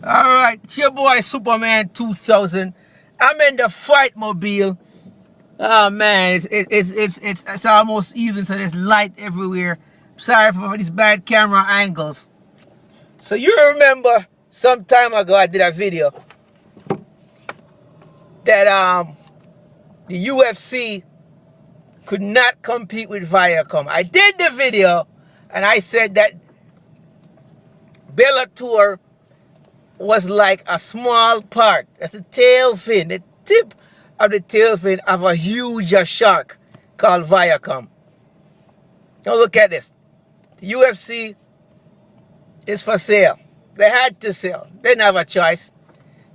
All right, it's your boy Superman 2000. I'm in the fight mobile. Oh man, it's almost even, so there's light everywhere. Sorry for these bad camera angles. So you remember some time ago I did a video that the UFC could not compete with Viacom. I did the video and I said that Bellator was like a small part. That's the tail fin, the tip of the tail fin of a huge shark called Viacom. Now look at this. The UFC is for sale. They had to sell. They didn't have a choice.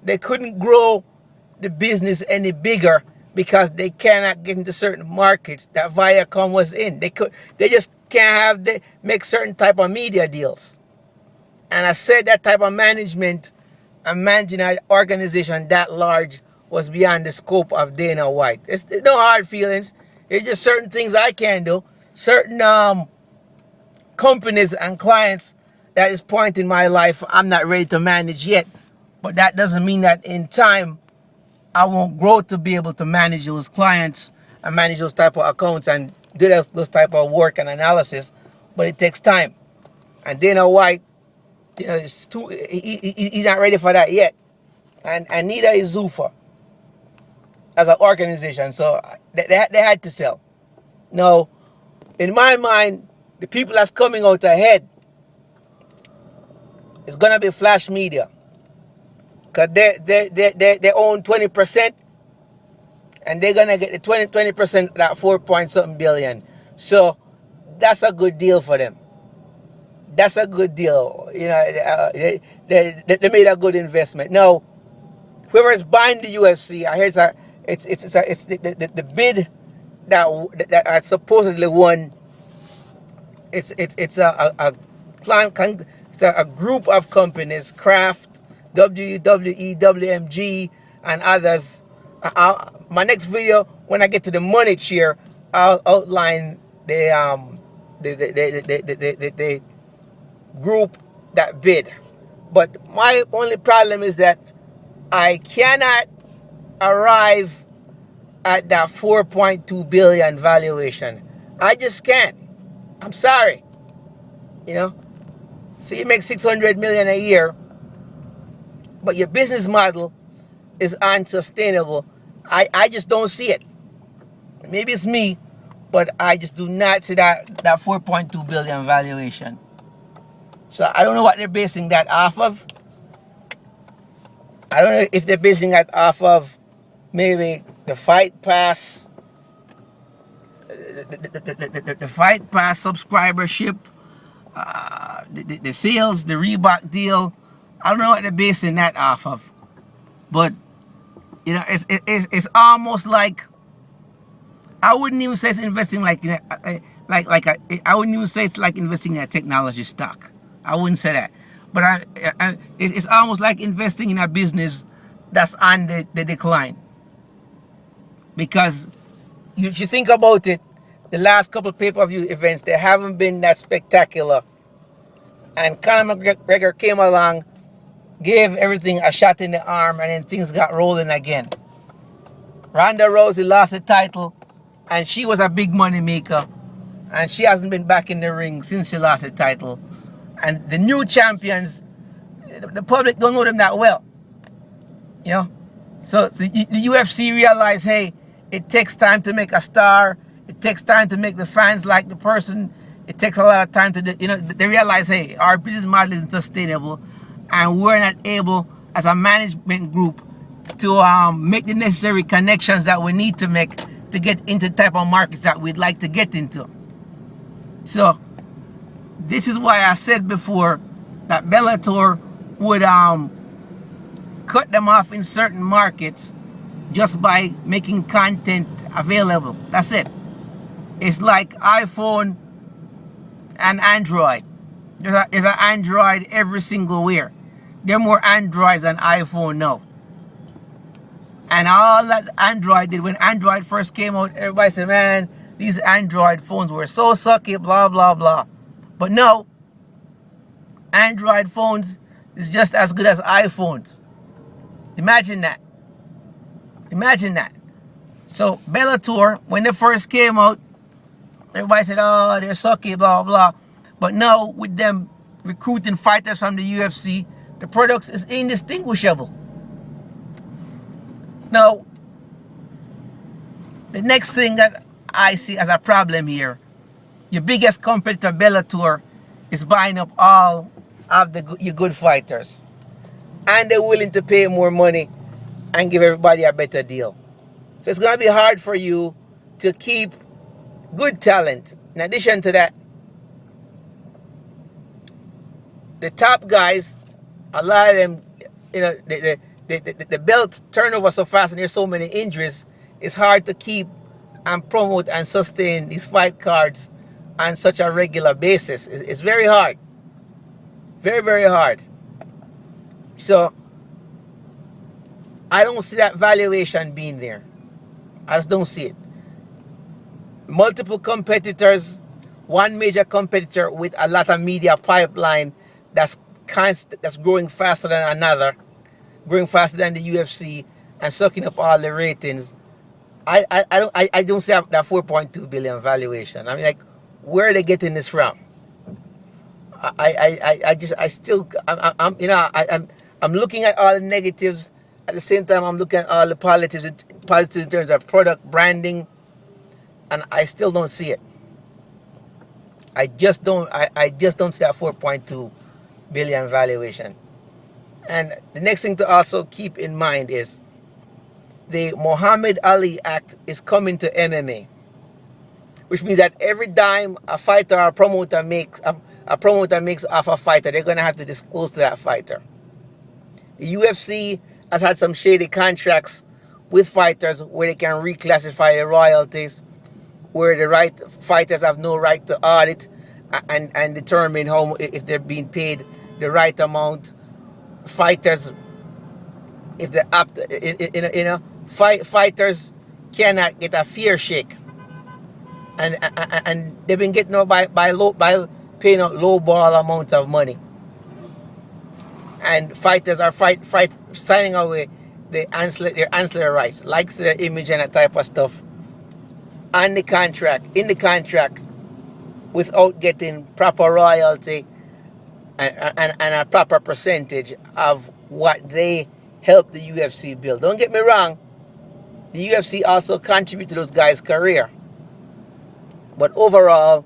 They couldn't grow the business any bigger because they cannot get into certain markets that Viacom was in. They just can't make certain type of media deals. And I said that type of management and managing an organization that large was beyond the scope of Dana White. It's no hard feelings. It's just certain things I can do. Certain companies and clients that is point in my life I'm not ready to manage yet. But that doesn't mean that in time I won't grow to be able to manage those clients and manage those type of accounts and do those type of work and analysis. But it takes time. And Dana White, he's not ready for that yet. And neither is Zuffa as an organization. So they had to sell. Now, in my mind, the people that's coming out ahead is going to be Flash Media. Because they own 20%. And they're going to get the 20% of that 4-point-something billion. So that's a good deal for them. That's a good deal. They made a good investment. Now, whoever is buying the UFC, I hear it's the bid that I supposedly won. It's a group of companies, Kraft, WWE, WMG, and others. My next video, when I get to the money share, I'll outline the group that bid. But my only problem is that I cannot arrive at that 4.2 billion valuation. I just can't. I'm sorry. So you make 600 million a year, but your business model is unsustainable. I just don't see it. Maybe it's me, but I just do not see that 4.2 billion valuation. So I don't know what they're basing that off of. I don't know if they're basing that off of maybe the Fight Pass, the Fight Pass subscribership, the sales, the Reebok deal. I don't know what they're basing that off of. But it's almost like, I wouldn't even say it's investing I wouldn't even say it's like investing in a technology stock. I wouldn't say that. But it's almost like investing in a business that's on the decline. Because if you think about it, the last couple of pay-per-view events, they haven't been that spectacular. And Conor McGregor came along, gave everything a shot in the arm, and then things got rolling again. Ronda Rousey lost the title, and she was a big money maker. And she hasn't been back in the ring since she lost the title. And the new champions, the public don't know them that well. So the UFC realized, hey, it takes time to make a star. It takes time to make the fans like the person. It takes a lot of time to, they realize, hey, our business model isn't sustainable. And we're not able, as a management group, to make the necessary connections that we need to make to get into the type of markets that we'd like to get into. So this is why I said before that Bellator would cut them off in certain markets just by making content available. That's it. It's like iPhone and Android. There's an Android every single where. There are more Androids than iPhone now. And all that Android did, when Android first came out, everybody said, man, these Android phones were so sucky, blah, blah, blah. But no, Android phones is just as good as iPhones. Imagine that. Imagine that. So Bellator, when they first came out, everybody said, oh, they're sucky, blah, blah. But now, with them recruiting fighters from the UFC, the product is indistinguishable. Now, the next thing that I see as a problem here, your biggest competitor, Bellator, is buying up all of your good fighters. And they're willing to pay more money and give everybody a better deal. So it's going to be hard for you to keep good talent. In addition to that, the top guys, a lot of them, you know, the belt turnover so fast and there's so many injuries, it's hard to keep and promote and sustain these fight cards on such a regular basis. It's very hard. Very, very hard. So, I don't see that valuation being there. I just don't see it. Multiple competitors, one major competitor with a lot of media pipeline that's growing faster than another, growing faster than the UFC and sucking up all the ratings. I don't see that 4.2 billion valuation. I mean, like, where are they getting this from? I'm looking at all the negatives. At the same time, I'm looking at all the positives in terms of product branding, and I still don't see it. I just don't see that 4.2 billion valuation. And the next thing to also keep in mind is the Muhammad Ali Act is coming to MMA, which means that every dime a fighter or a promoter makes off a fighter, they're going to have to disclose to that fighter. The UFC has had some shady contracts with fighters where they can reclassify the royalties, where the fighters have no right to audit and determine if they're being paid the right amount. Fighters, fighters cannot get a fair shake, and they've been getting out by paying out low ball amounts of money. And fighters are signing away their ancillary rights, likes their image and that type of stuff, in the contract, without getting proper royalty and a proper percentage of what they help the UFC build. Don't get me wrong, the UFC also contribute to those guys' career. But overall,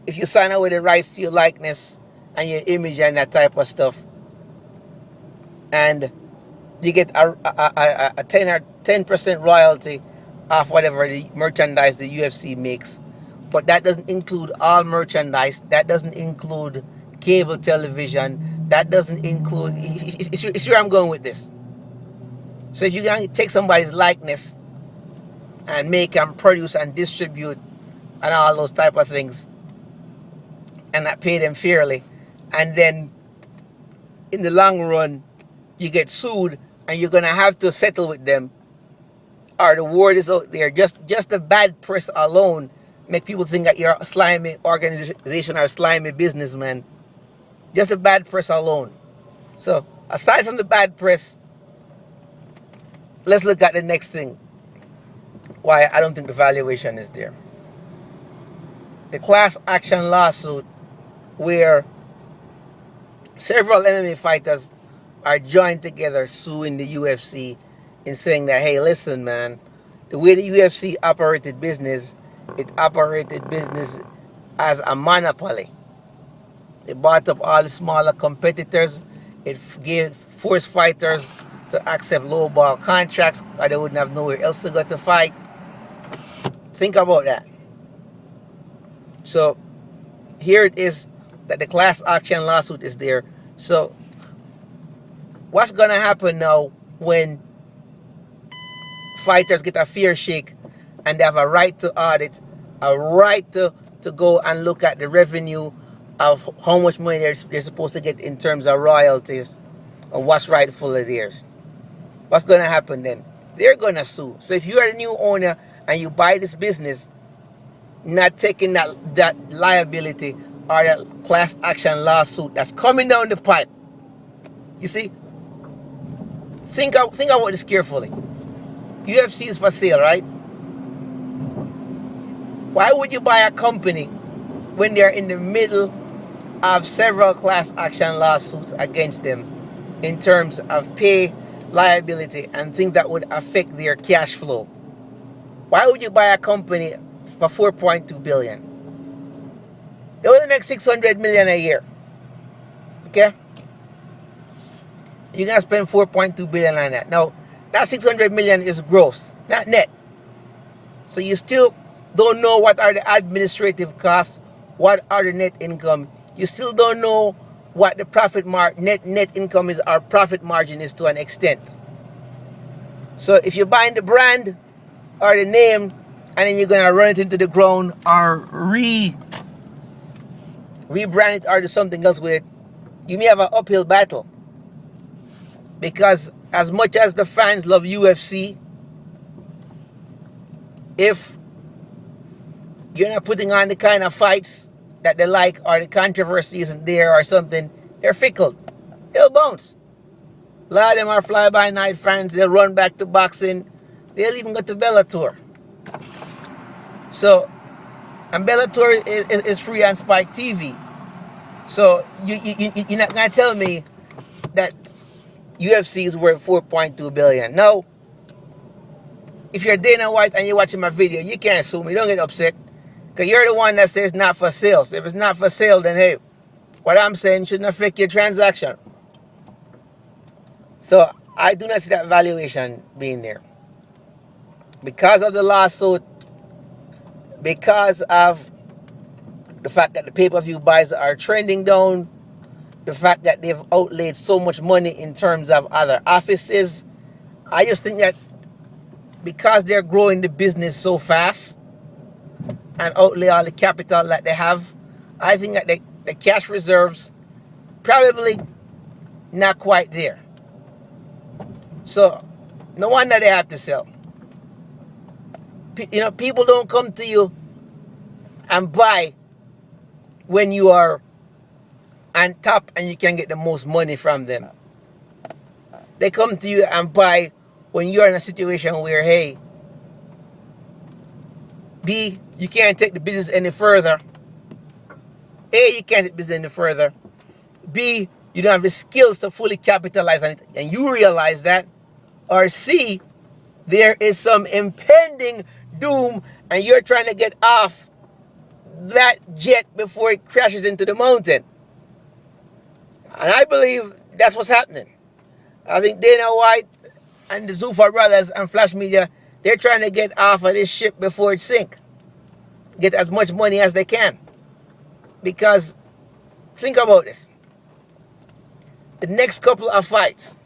if you sign away the rights to your likeness and your image and that type of stuff, and you get a 10% royalty off whatever the merchandise the UFC makes, but that doesn't include all merchandise, that doesn't include cable television, that doesn't include, it's where I'm going with this. So if you can take somebody's likeness and make and produce and distribute and all those type of things and not pay them fairly, and then in the long run you get sued and you're going to have to settle with them, or the word is out there, just the bad press alone make people think that you're a slimy organization or a slimy businessman. Just the bad press alone. So aside from the bad press, let's look at the next thing, why I don't think the valuation is there. The class action lawsuit, where several MMA fighters are joined together suing the UFC in saying that, hey, listen, man, the way the UFC operated business, it operated business as a monopoly. It bought up all the smaller competitors. It forced fighters to accept low-ball contracts or they wouldn't have nowhere else to go to fight. Think about that. So here it is that the class action lawsuit is there. So what's going to happen now when fighters get a fair shake and they have a right to audit, a right to go and look at the revenue of how much money they're supposed to get in terms of royalties and what's rightfully theirs? What's going to happen then? They're going to sue. So if you're a new owner and you buy this business, not taking that liability or that class action lawsuit that's coming down the pipe, You see, think about this carefully. UFC is for sale, right? Why would you buy a company when they're in the middle of several class action lawsuits against them in terms of pay, liability, and things that would affect their cash flow? Why would you buy a company for $4.2 billion? They only make $600 million a year. Okay? You're gonna spend $4.2 billion on that. Now, that $600 million is gross, not net. So you still don't know what are the administrative costs, what are the net income. You still don't know what the profit net income is, or profit margin is to an extent. So if you're buying the brand or the name and then you're gonna run it into the ground or rebrand it or do something else with it, you may have an uphill battle. Because as much as the fans love UFC, if you're not putting on the kind of fights that they like, or the controversy isn't there or something, they're fickle. They'll bounce. A lot of them are fly-by-night fans. They'll run back to boxing. They'll even go to Bellator. So, and Bellator is free on Spike TV. So, you're not going to tell me that UFC is worth $4.2 billion. No. If you're Dana White and you're watching my video, you can't sue me. Don't get upset. Because you're the one that says not for sale. So if it's not for sale, then hey, what I'm saying shouldn't affect your transaction. So I do not see that valuation being there. Because of the lawsuit, because of the fact that the pay-per-view buys are trending down, the fact that they've outlaid so much money in terms of other offices, I just think that because they're growing the business so fast and outlay all the capital that they have, I think that the cash reserves probably not quite there. So, no wonder they have to sell. People don't come to you and buy when you are on top and you can get the most money from them. They come to you and buy when you're in a situation where, hey, B, you can't take the business any further. A, you can't take the business any further. B, you don't have the skills to fully capitalize on it, and you realize that. Or C, there is some impending doom and you're trying to get off that jet before it crashes into the mountain. And I believe that's what's happening. I think Dana White and the Zuffa brothers and Flash Media, they're trying to get off of this ship before it sinks. Get as much money as they can. Because, think about this. The next couple of fights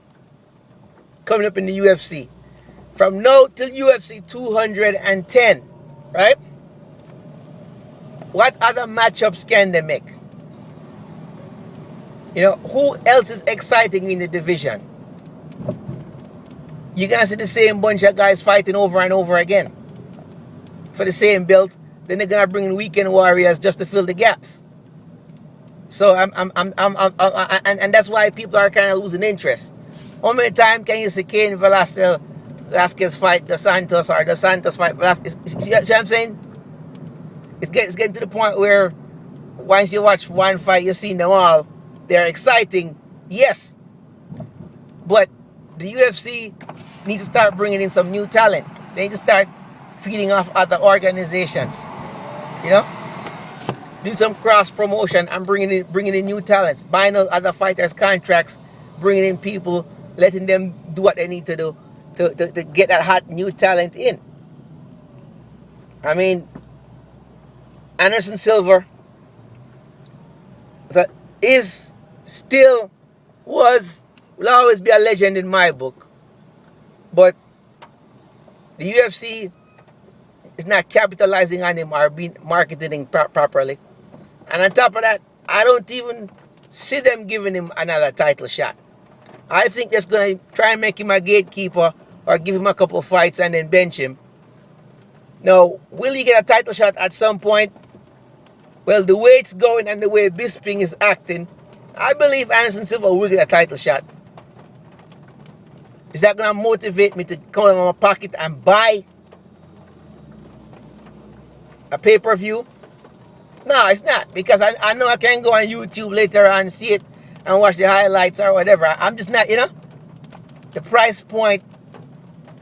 coming up in the UFC, from now till UFC 210, right? What other matchups can they make? Who else is exciting in the division? You're going to see the same bunch of guys fighting over and over again for the same belt. Then they're going to bring in weekend warriors just to fill the gaps. So and that's why people are kind of losing interest. How many times can you see Cain Velasquez fight Dos Santos, or Dos Santos fight Velasquez? See what I'm saying? It's getting to the point where once you watch one fight, you've seen them all. They're exciting, yes. But the UFC needs to start bringing in some new talent. They need to start feeding off other organizations. Do some cross promotion and bringing in new talents, buying out other fighters' contracts, bringing in people, letting them do what they need to do to get that hot new talent in. I mean, Anderson Silva that will always be a legend in my book. But the UFC is not capitalizing on him or being marketing properly. And on top of that, I don't even see them giving him another title shot. I think they're going to try and make him a gatekeeper or give him a couple of fights and then bench him. Now, will he get a title shot at some point? Well, the way it's going and the way Bisping is acting, I believe Anderson Silva will get a title shot. Is that going to motivate me to come out of my pocket and buy a pay-per-view? No, it's not. Because I know I can go on YouTube later and see it and watch the highlights or whatever. I'm just not, the price point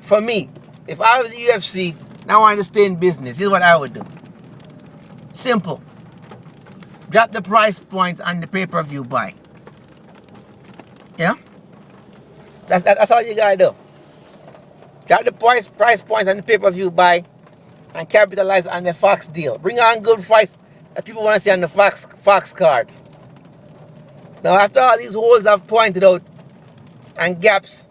for me. If I was the UFC and I wanted to stay in business, here's what I would do. Simple. Drop the price points on the pay-per-view buy. That's all you gotta do. Drop the price points on the pay-per-view buy and capitalize on the Fox deal. Bring on good fights that people want to see on the Fox card. Now, after all these holes I've pointed out and gaps,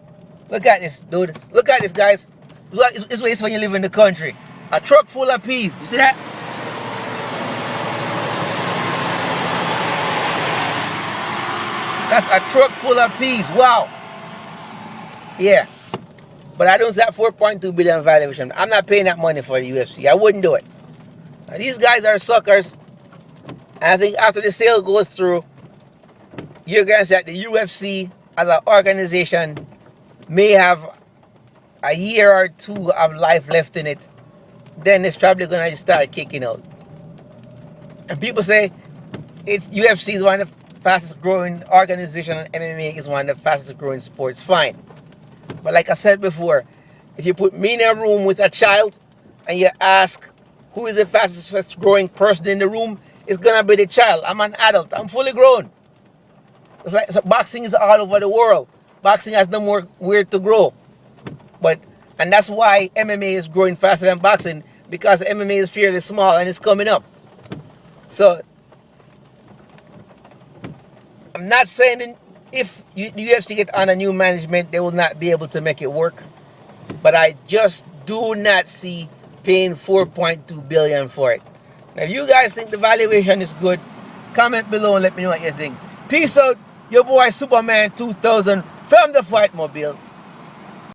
look at this, dude. Look at this, guys. This is what it's when you live in the country. A truck full of peas. You see that? That's a truck full of peas. Wow. Yeah. But I don't see that 4.2 billion valuation. I'm not paying that money for the UFC. I wouldn't do it. Now, these guys are suckers. And I think after the sale goes through, you're going to see that the UFC as an organization may have a year or two of life left in it. Then it's probably going to start kicking out. And people say UFC is one of the fastest growing organization and MMA is one of the fastest growing sports. Fine. But like I said before, if you put me in a room with a child and you ask who is the fastest growing person in the room, it's going to be the child. I'm an adult. I'm fully grown. It's like boxing is all over the world. Boxing has no more where to grow. And that's why MMA is growing faster than boxing, because MMA is fairly small and it's coming up. So I'm not saying that if the UFC get on a new management, they will not be able to make it work. But I just do not see paying $4.2 billion for it. Now, if you guys think the valuation is good, comment below and let me know what you think. Peace out. Your boy Superman 2000 from the Fight Mobile.